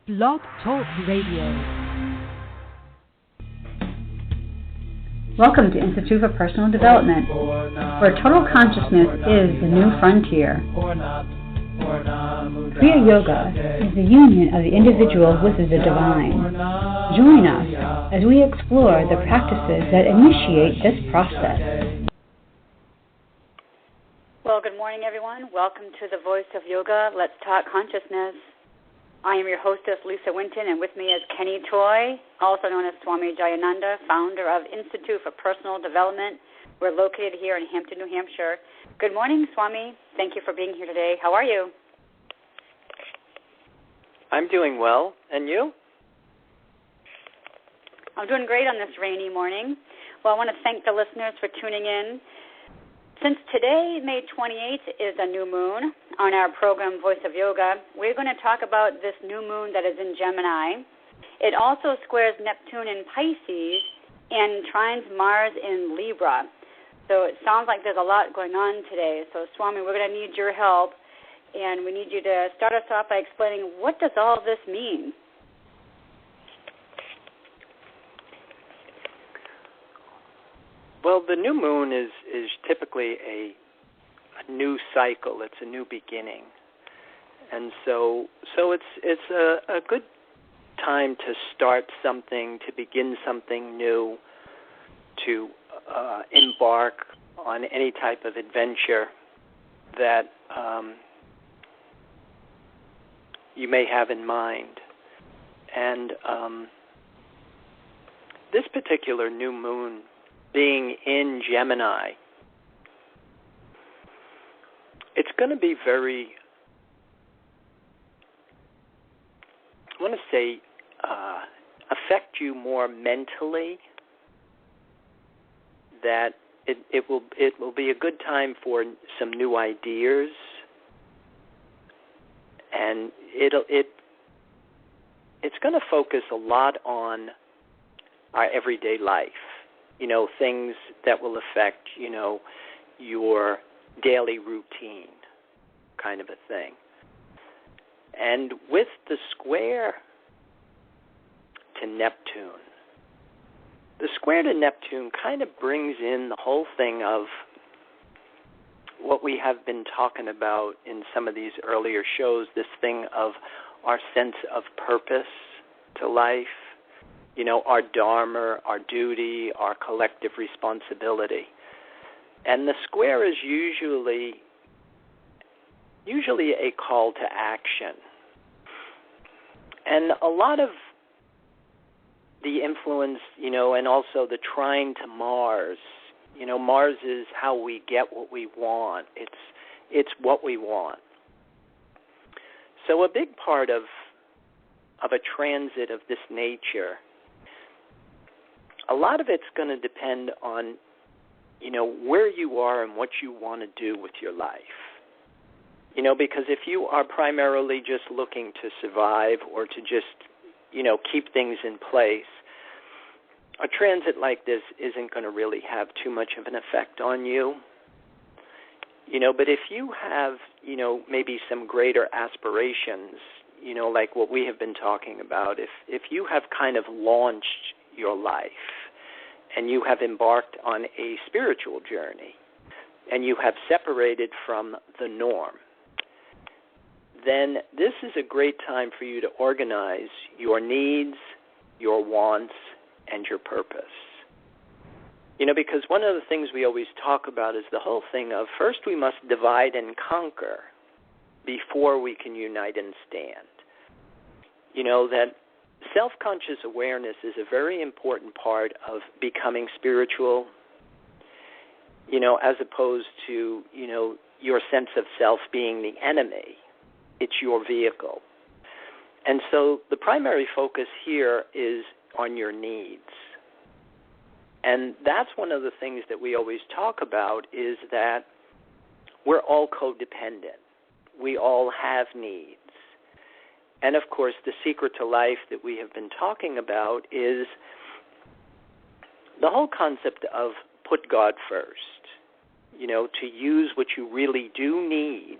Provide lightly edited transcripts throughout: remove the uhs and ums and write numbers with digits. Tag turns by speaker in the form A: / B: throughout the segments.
A: Blog Talk Radio.
B: Welcome to Institute for Personal Development, where total consciousness is the new frontier. Kriya Yoga is the union of the individual with the divine. Join us as we explore the practices that initiate this process.
C: Well, good morning, everyone. Welcome to the Voice of Yoga. Let's Talk Consciousness. I am your hostess, Lisa Winton, and with me is Kenny Toy, also known as Swami Jayananda, founder of Institute for Personal Development. We're located here in Hampton, New Hampshire. Good morning, Swami. Thank you for being here today. How are you?
D: I'm doing well. And you?
C: I'm doing great on this rainy morning. Well, I want to thank the listeners for tuning in. Since today, May 28th, is a new moon on our program, Voice of Yoga, we're going to talk about this new moon that is in Gemini. It also squares Neptune in Pisces and trines Mars in Libra. So it sounds like there's a lot going on today. So, Swami, we're going to need your help, and we need you to start us off by explaining, what does all this mean?
D: Well, the new moon is typically a new cycle. It's a new beginning, and so it's a good time to start something, to begin something new, to embark on any type of adventure that you may have in mind. And this particular new moon, being in Gemini, it's going to be very, I want to say, affect you more mentally. That it will be a good time for some new ideas, and it's going to focus a lot on our everyday life. You know, things that will affect, you know, your daily routine kind of a thing. And with the square to Neptune, the square to Neptune kind of brings in the whole thing of what we have been talking about in some of these earlier shows, this thing of our sense of purpose to life. You know, our dharma, our duty, our collective responsibility. And the square is usually a call to action. And a lot of the influence, you know, and also the trine to Mars, you know, Mars is how we get what we want. It's what we want. So a big part of a transit of this nature, a lot of it's going to depend on, you know, where you are and what you want to do with your life. You know, because if you are primarily just looking to survive or to just, you know, keep things in place, a transit like this isn't going to really have too much of an effect on you. You know, but if you have, you know, maybe some greater aspirations, you know, like what we have been talking about, if you have kind of launched your life and you have embarked on a spiritual journey and you have separated from the norm, then this is a great time for you to organize your needs, your wants, and your purpose. You know, because one of the things we always talk about is the whole thing of first we must divide and conquer before we can unite and stand. You know, that self-conscious awareness is a very important part of becoming spiritual, you know, as opposed to, you know, your sense of self being the enemy. It's your vehicle. And so the primary focus here is on your needs. And that's one of the things that we always talk about, is that we're all codependent. We all have needs. And, of course, the secret to life that we have been talking about is the whole concept of put God first, you know, to use what you really do need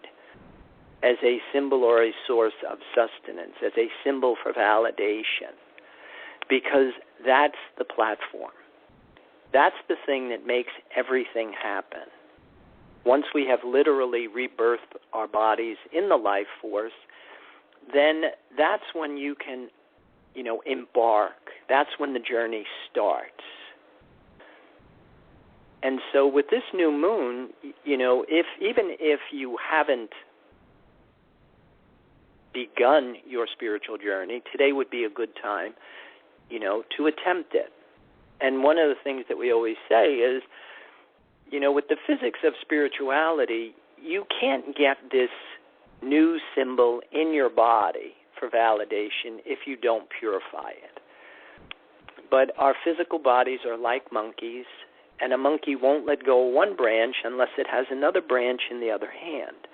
D: as a symbol or a source of sustenance, as a symbol for validation, because that's the platform. That's the thing that makes everything happen. Once we have literally rebirthed our bodies in the life force, then that's when you can, embark. That's when the journey starts. And so with this new moon, even if you haven't begun your spiritual journey, today would be a good time, to attempt it. And one of the things that we always say is, with the physics of spirituality, you can't get this new symbol in your body for validation if you don't purify it. But our physical bodies are like monkeys, and a monkey won't let go of one branch unless it has another branch in the other hand.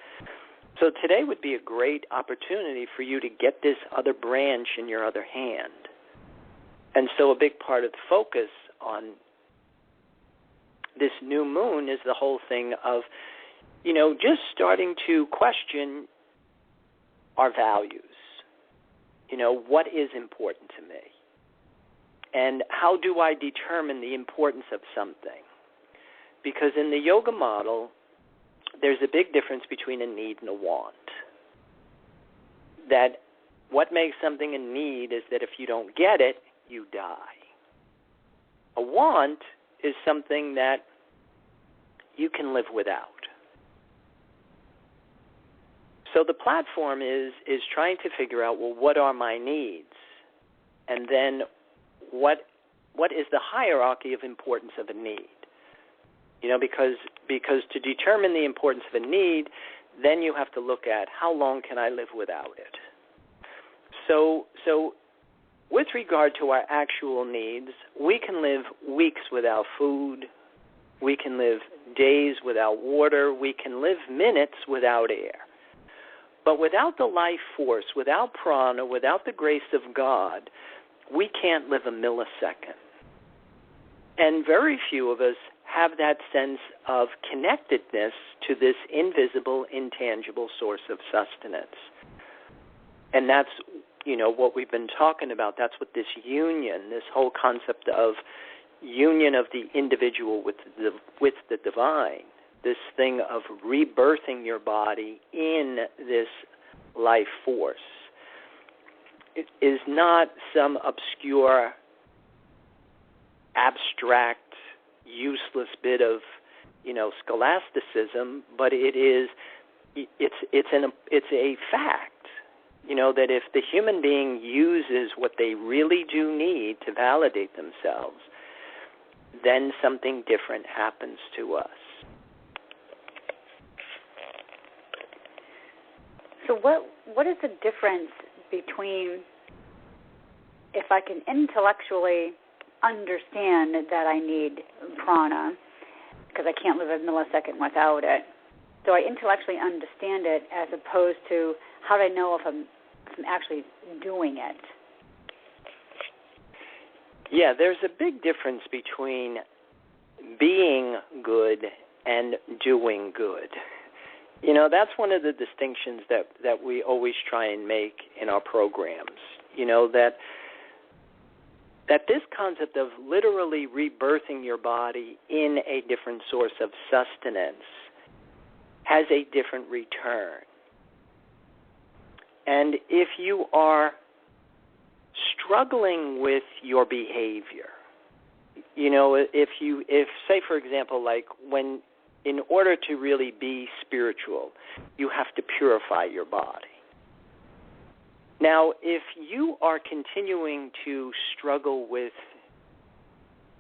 D: So today would be a great opportunity for you to get this other branch in your other hand. And so a big part of the focus on this new moon is the whole thing of, just starting to question our values. What is important to me? And how do I determine the importance of something? Because in the yoga model, there's a big difference between a need and a want. That what makes something a need is that if you don't get it, you die. A want is something that you can live without. So the platform is trying to figure out, well, what are my needs? And then what is the hierarchy of importance of a need? Because to determine the importance of a need, then you have to look at how long can I live without it. So with regard to our actual needs, we can live weeks without food. We can live days without water. We can live minutes without air. But without the life force, without prana, without the grace of God, we can't live a millisecond. And very few of us have that sense of connectedness to this invisible, intangible source of sustenance. And that's, what we've been talking about. That's what this union, this whole concept of union of the individual with the divine, this thing of rebirthing your body in this life force. It is not some obscure, abstract, useless bit of, scholasticism, but it's a fact, that if the human being uses what they really do need to validate themselves, then something different happens to us.
C: So what is the difference between if I can intellectually understand that I need prana, because I can't live a millisecond without it, so I intellectually understand it, as opposed to how do I know if I'm actually doing it?
D: Yeah, there's a big difference between being good and doing good. That's one of the distinctions that we always try and make in our programs, that this concept of literally rebirthing your body in a different source of sustenance has a different return. And if you are struggling with your behavior, if say, for example, like when, in order to really be spiritual, you have to purify your body. Now, if you are continuing to struggle with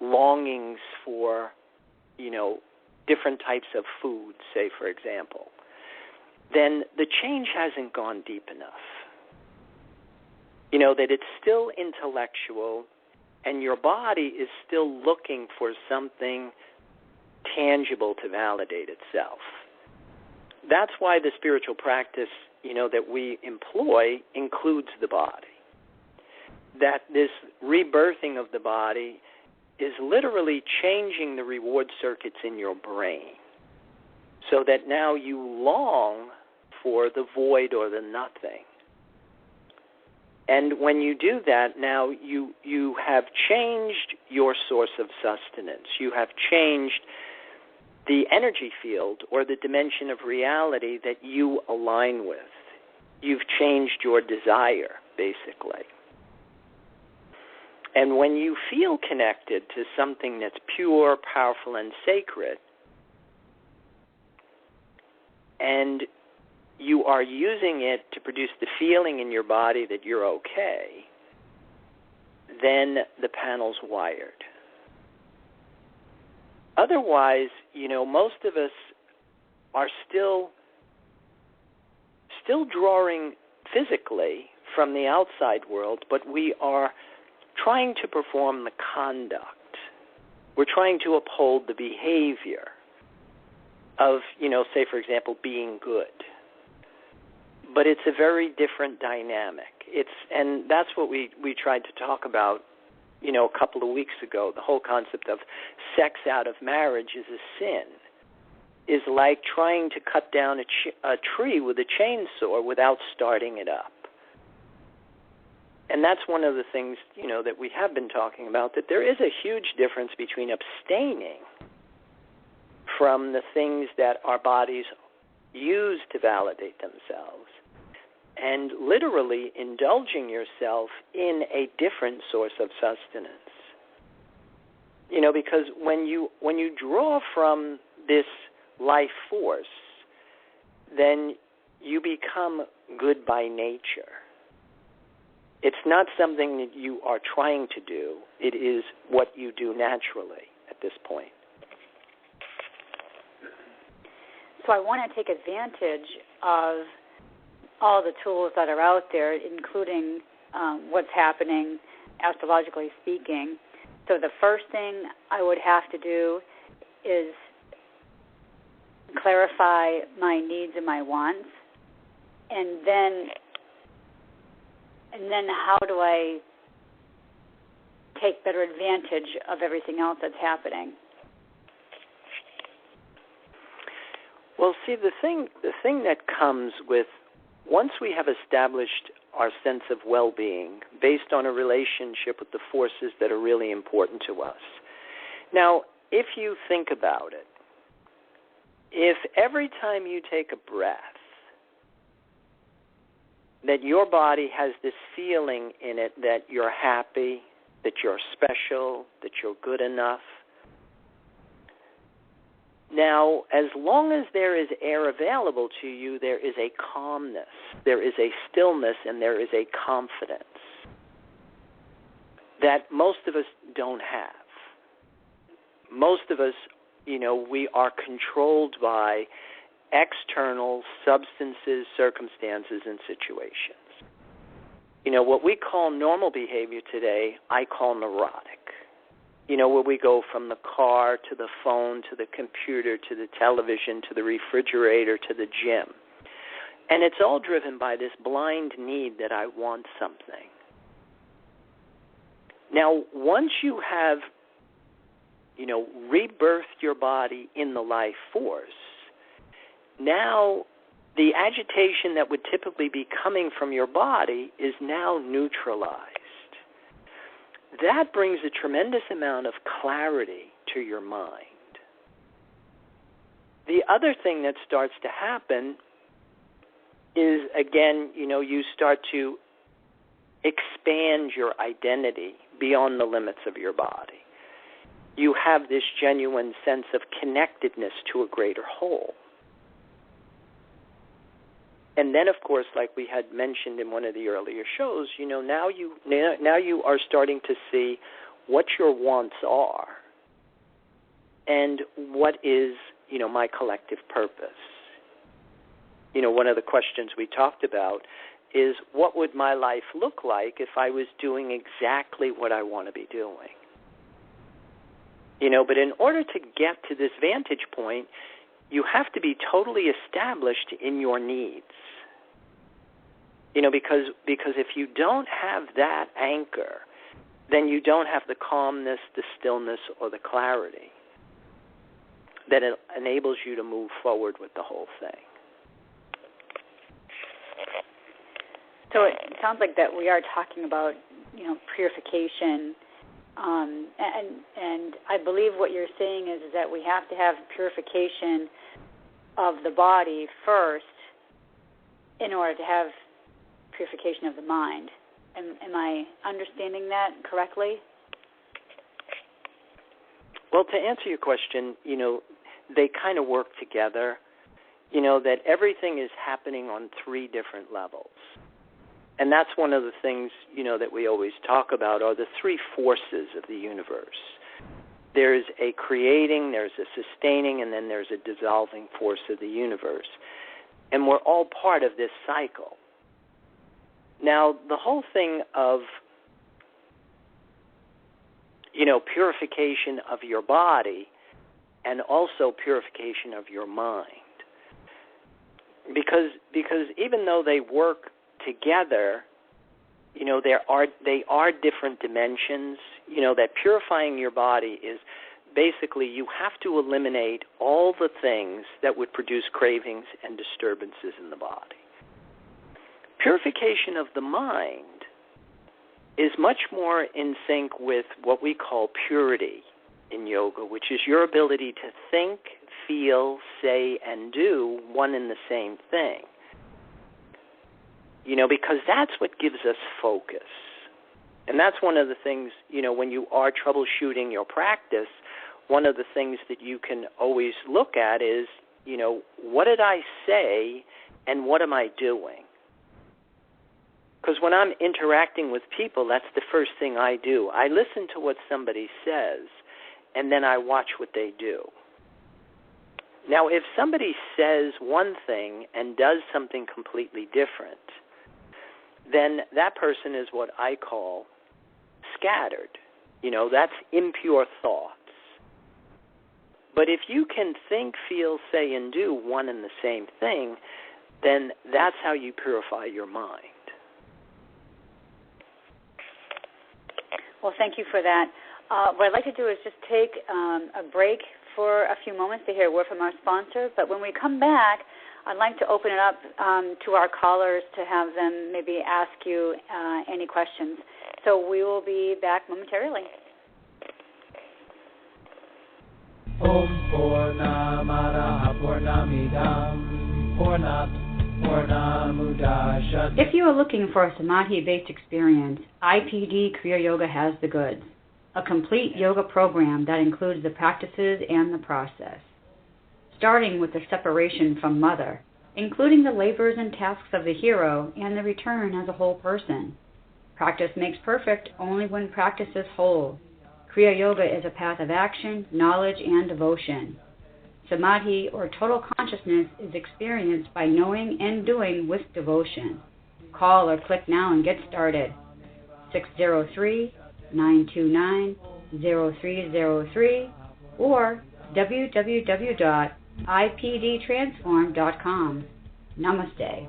D: longings for, different types of food, say, for example, then the change hasn't gone deep enough. That it's still intellectual and your body is still looking for something tangible to validate itself. That's why the spiritual practice, that we employ includes the body. That this rebirthing of the body is literally changing the reward circuits in your brain so that now you long for the void or the nothing. And when you do that, now you have changed your source of sustenance. You have changed the energy field or the dimension of reality that you align with. You've changed your desire, basically. And when you feel connected to something that's pure, powerful, and sacred, and you are using it to produce the feeling in your body that you're okay, then the panel's wired. Otherwise, most of us are still drawing physically from the outside world, but we are trying to perform the conduct. We're trying to uphold the behavior of, say, for example, being good. But it's a very different dynamic. And that's what we tried to talk about, a couple of weeks ago. The whole concept of sex out of marriage is a sin. Is like trying to cut down a tree with a chainsaw without starting it up. And that's one of the things, that we have been talking about, that there is a huge difference between abstaining from the things that our bodies use to validate themselves and literally indulging yourself in a different source of sustenance. Because when you draw from this life force, then you become good by nature. It's not something that you are trying to do. It is what you do naturally at this point.
C: So I want to take advantage of all the tools that are out there, including what's happening astrologically speaking. So the first thing I would have to do is clarify my needs and my wants, and then how do I take better advantage of everything else that's happening?
D: Well, see, the thing that comes with, once we have established our sense of well-being based on a relationship with the forces that are really important to us. Now, if you think about it, if every time you take a breath that your body has this feeling in it that you're happy, that you're special, that you're good enough, now, as long as there is air available to you, there is a calmness, there is a stillness, and there is a confidence that most of us don't have. Most of us, we are controlled by external substances, circumstances, and situations. What we call normal behavior today, I call neurotic. Where we go from the car to the phone to the computer to the television to the refrigerator to the gym. And it's all driven by this blind need that I want something. Now, once you have, rebirthed your body in the life force, now the agitation that would typically be coming from your body is now neutralized. That brings a tremendous amount of clarity to your mind. The other thing that starts to happen is, again, you start to expand your identity beyond the limits of your body. You have this genuine sense of connectedness to a greater whole. And then, of course, like we had mentioned in one of the earlier shows, now you are starting to see what your wants are and what is, my collective purpose. One of the questions we talked about is, what would my life look like if I was doing exactly what I want to be doing? But in order to get to this vantage point, you have to be totally established in your needs. Because if you don't have that anchor, then you don't have the calmness, the stillness, or the clarity that enables you to move forward with the whole thing.
C: So it sounds like that we are talking about, purification, and I believe what you're saying is that we have to have purification of the body first in order to have purification of the mind. Am I understanding that correctly?
D: Well, to answer your question, they kind of work together, that everything is happening on three different levels. And that's one of the things, that we always talk about are the three forces of the universe. There's a creating, there's a sustaining, and then there's a dissolving force of the universe. And we're all part of this cycle. Now, the whole thing of, purification of your body and also purification of your mind. Because even though they work together, they are different dimensions. That purifying your body is basically you have to eliminate all the things that would produce cravings and disturbances in the body. Purification of the mind is much more in sync with what we call purity in yoga, which is your ability to think, feel, say, and do one and the same thing. Because that's what gives us focus. And that's one of the things, when you are troubleshooting your practice, one of the things that you can always look at is, what did I say and what am I doing? Because when I'm interacting with people, that's the first thing I do. I listen to what somebody says, and then I watch what they do. Now, if somebody says one thing and does something completely different, then that person is what I call scattered. That's impure thoughts. But if you can think, feel, say, and do one and the same thing, then that's how you purify your mind.
C: Well, thank you for that. What I'd like to do is just take a break for a few moments to hear a word from our sponsor. But when we come back, I'd like to open it up to our callers to have them maybe ask you any questions. So we will be back momentarily.
E: Om Purnamada Purnamidam Purnamudachyate.
B: If you are looking for a samadhi-based experience, IPD Kriya Yoga has the goods. A complete yoga program that includes the practices and the process. Starting with the separation from mother, including the labors and tasks of the hero and the return as a whole person. Practice makes perfect only when practice is whole. Kriya Yoga is a path of action, knowledge, and devotion. Samadhi, or total consciousness, is experienced by knowing and doing with devotion. Call or click now and get started. 603-929-0303 or www.ipdtransform.com. Namaste.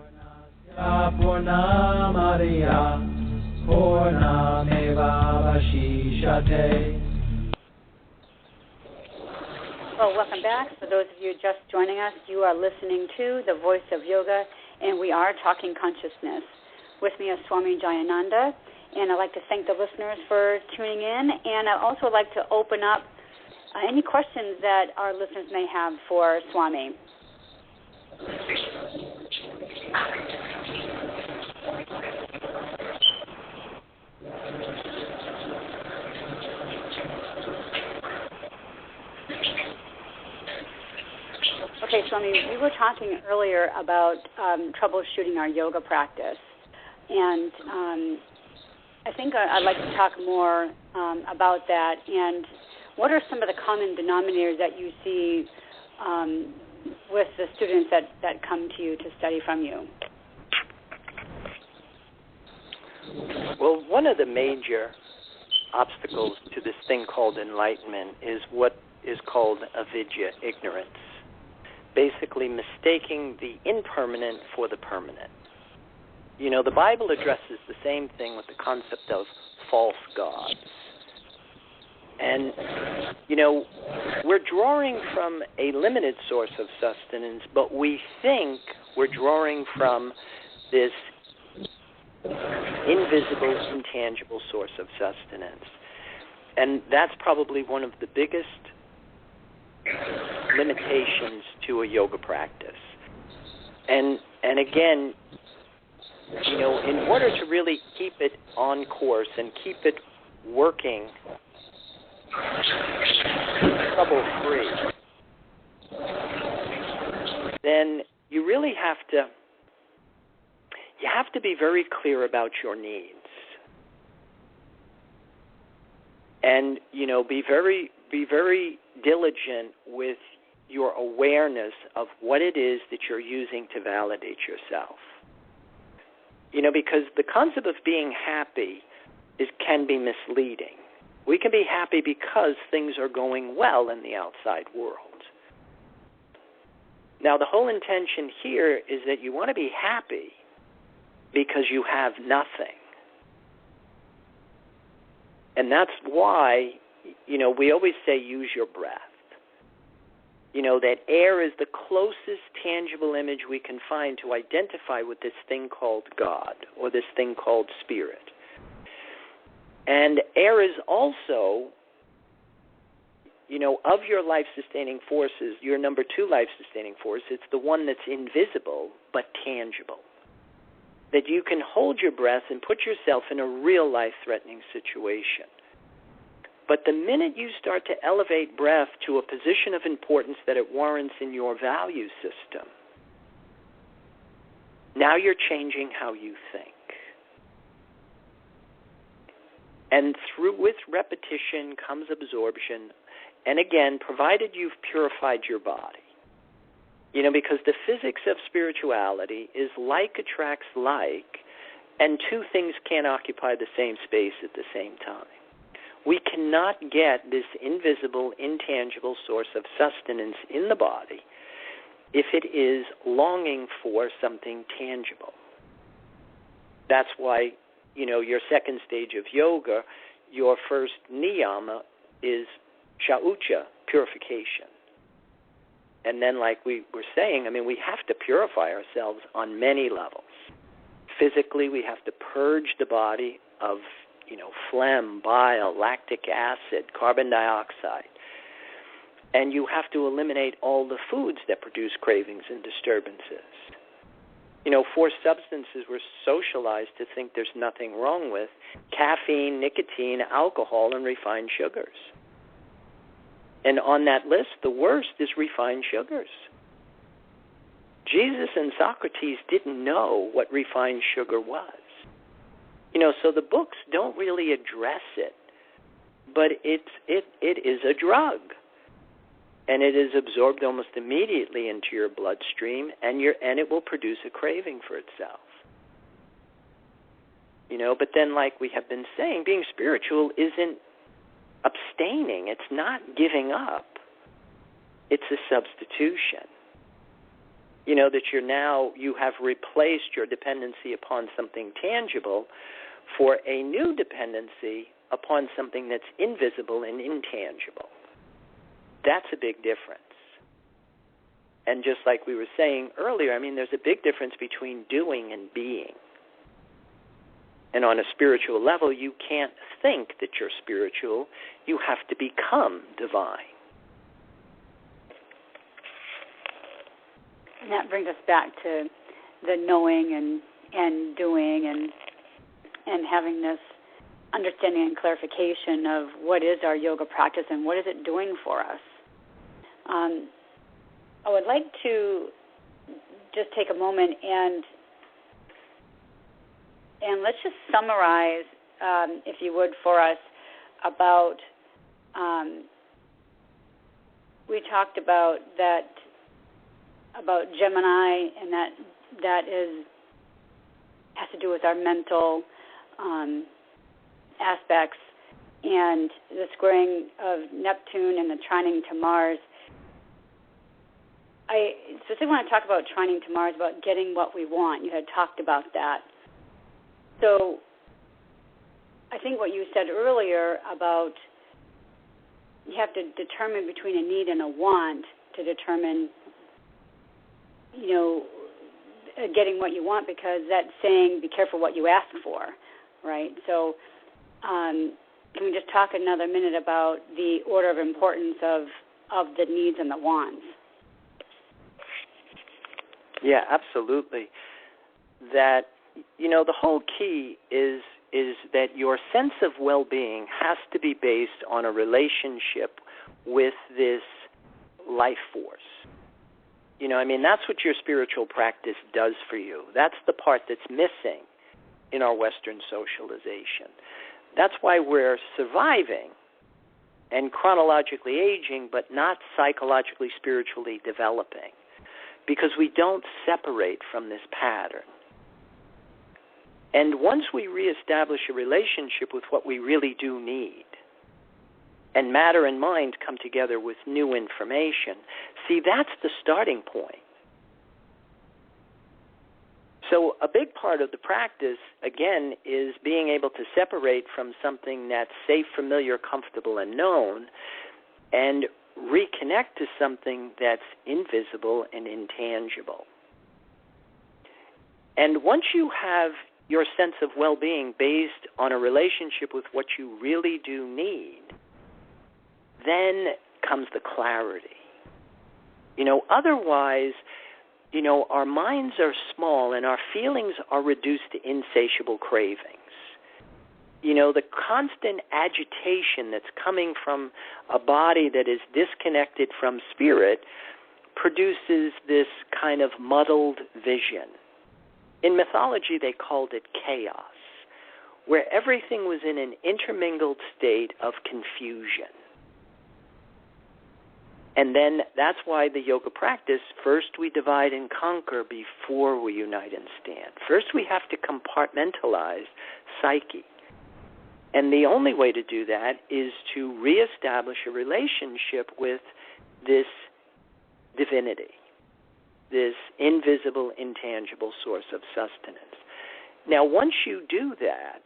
C: Well, welcome back. For those of you just joining us, you are listening to The Voice of Yoga, and we are talking consciousness. With me is Swami Jayananda, and I'd like to thank the listeners for tuning in, and I'd also like to open up any questions that our listeners may have for Swami. Okay, Swami, we were talking earlier about troubleshooting our yoga practice, and I think I'd like to talk more about that. And what are some of the common denominators that you see with the students that come to you to study from you?
D: Well, one of the major obstacles to this thing called enlightenment is what is called avidya, ignorance. Basically mistaking the impermanent for the permanent. The Bible addresses the same thing with the concept of false gods. And, we're drawing from a limited source of sustenance, but we think we're drawing from this invisible, intangible source of sustenance. And that's probably one of the biggest limitations to a yoga practice. And again, you know, in order to really keep it on course and keep it working trouble-free, then you really have to be very clear about your needs. And, you know, be very diligent with your awareness of what it is that you're using to validate yourself. You know, because the concept of being happy can be misleading. We can be happy because things are going well in the outside world. Now, the whole intention here is that you want to be happy because you have nothing. And that's why, you know, we always say use your breath. You know, that air is the closest tangible image we can find to identify with this thing called God or this thing called spirit. And air is also, you know, of your life-sustaining forces, your number 2 life-sustaining force. It's the one that's invisible but tangible. That you can hold your breath and put yourself in a real life-threatening situation. But the minute you start to elevate breath to a position of importance that it warrants in your value system, now you're changing how you think. And with repetition comes absorption, and again, provided you've purified your body. You know, because the physics of spirituality is like attracts like, and 2 things can't occupy the same space at the same time. We cannot get this invisible, intangible source of sustenance in the body if it is longing for something tangible. That's why, you know, your second stage of yoga, your first niyama is shaucha, purification. And then, like we were saying, I mean, we have to purify ourselves on many levels. Physically, we have to purge the body of, you know, phlegm, bile, lactic acid, carbon dioxide. And you have to eliminate all the foods that produce cravings and disturbances. You know, 4 substances we're socialized to think there's nothing wrong with: caffeine, nicotine, alcohol, and refined sugars. And on that list, the worst is refined sugars. Jesus and Socrates didn't know what refined sugar was. You know, so the books don't really address it, but it is a drug. And it is absorbed almost immediately into your bloodstream, and it will produce a craving for itself. You know, but then, like we have been saying, being spiritual isn't abstaining. It's not giving up. It's a substitution. You know, that you have replaced your dependency upon something tangible for a new dependency upon something that's invisible and intangible. That's a big difference. And just like we were saying earlier, I mean, there's a big difference between doing and being. And on a spiritual level, you can't think that you're spiritual. You have to become divine.
C: And that brings us back to the knowing and doing and having this understanding and clarification of what is our yoga practice and what is it doing for us. I would like to just take a moment and let's just summarize, if you would, for us about, we talked about Gemini, and that has to do with our mental aspects, and the squaring of Neptune and the trining to Mars. I specifically want to talk about trining to Mars, about getting what we want. You had talked about that. So I think what you said earlier about you have to determine between a need and a want to determine, you know, getting what you want, because that's saying be careful what you ask for, right? So can we just talk another minute about the order of importance of the needs and the wants?
D: Yeah, absolutely. That, the whole key is that your sense of well-being has to be based on a relationship with this life force. That's what your spiritual practice does for you. That's the part that's missing in our Western socialization. That's why we're surviving and chronologically aging, but not psychologically, spiritually developing, because we don't separate from this pattern. And once we reestablish a relationship with what we really do need, and matter and mind come together with new information, see, that's the starting point. So a big part of the practice, again, is being able to separate from something that's safe, familiar, comfortable, and known, and reconnect to something that's invisible and intangible. And once you have your sense of well-being based on a relationship with what you really do need, then comes the clarity. Otherwise, our minds are small and our feelings are reduced to insatiable cravings. The constant agitation that's coming from a body that is disconnected from spirit produces this kind of muddled vision. In mythology, they called it chaos, where everything was in an intermingled state of confusion. And then that's why the yoga practice, first we divide and conquer before we unite and stand. First we have to compartmentalize psyche. And the only way to do that is to reestablish a relationship with this divinity, this invisible, intangible source of sustenance. Now, once you do that,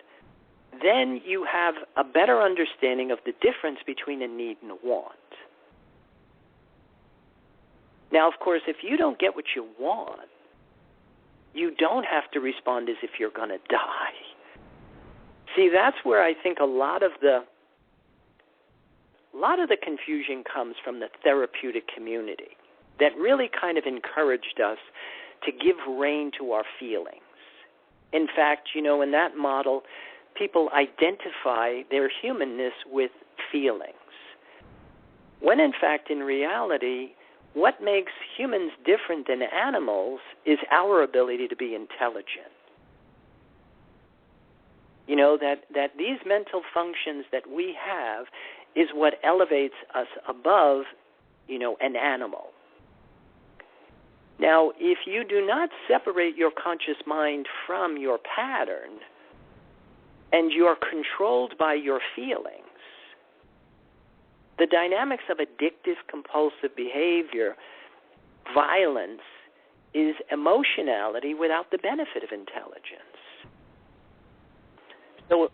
D: then you have a better understanding of the difference between a need and a want. Now, of course, if you don't get what you want, you don't have to respond as if you're going to die. See, that's where I think a lot of the confusion comes from the therapeutic community that really kind of encouraged us to give rein to our feelings. In fact, in that model, people identify their humanness with feelings, when in fact, in reality, what makes humans different than animals is our ability to be intelligent. That these mental functions that we have is what elevates us above, an animal. Now, if you do not separate your conscious mind from your pattern, and you are controlled by your feelings, the dynamics of addictive, compulsive behavior, violence, is emotionality without the benefit of intelligence. So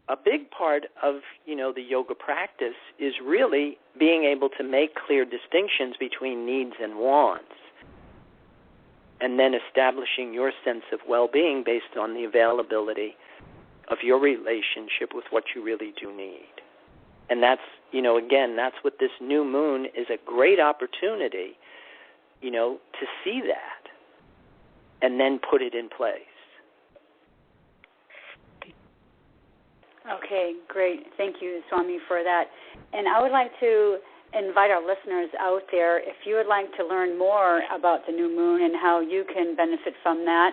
D: a big part of, the yoga practice is really being able to make clear distinctions between needs and wants, and then establishing your sense of well-being based on the availability of your relationship with what you really do need. And that's, again, that's what this new moon is, a great opportunity, to see that and then put it in place.
C: Okay, great. Thank you, Swami, for that. And I would like to invite our listeners out there, if you would like to learn more about the new moon and how you can benefit from that,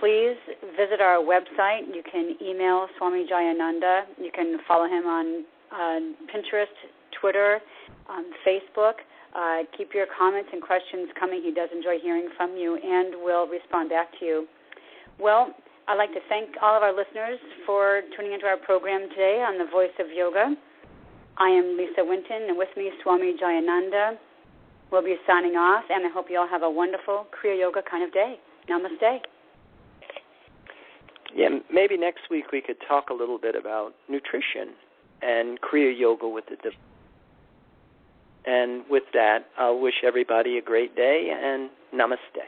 C: please visit our website. You can email Swami Jayananda. You can follow him on Pinterest, Twitter, Facebook. Keep your comments and questions coming. He does enjoy hearing from you, and will respond back to you. Well, I'd like to thank all of our listeners for tuning into our program today on The Voice of Yoga. I am Lisa Winton, and with me, Swami Jayananda. We'll be signing off, and I hope you all have a wonderful Kriya Yoga kind of day. Namaste.
D: Yeah, maybe next week we could talk a little bit about nutrition and Kriya Yoga with the divine. And with that, I'll wish everybody a great day, and namaste.